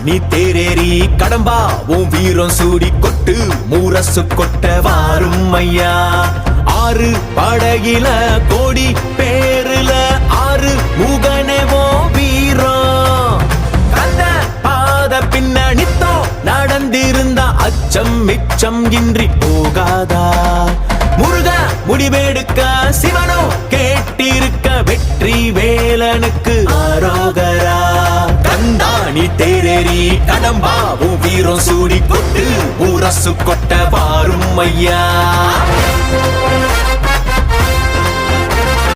நீ தேரேறி கடம்பா உன் வீரம் சூடி கொட்டு மூரசு கொட்ட வாரும் ஐயா. ஆறு படகில கோடி பேருல ஆறு முகனேவோ வீரம். கந்த பாத பின்னணித்தோ நடந்திருந்த அச்சம் மிச்சம் இன்றி போகாதா. முருக முடிவெடுக்க சிவனோ கேட்டிருக்க வெற்றி வேலனுக்கு ஆரோகரா. கந்தாணி தேரேறி கடம்பாவும் வீரம் சூடி கொட்டு ஊரசு கொட்ட வாரும் ஐயா.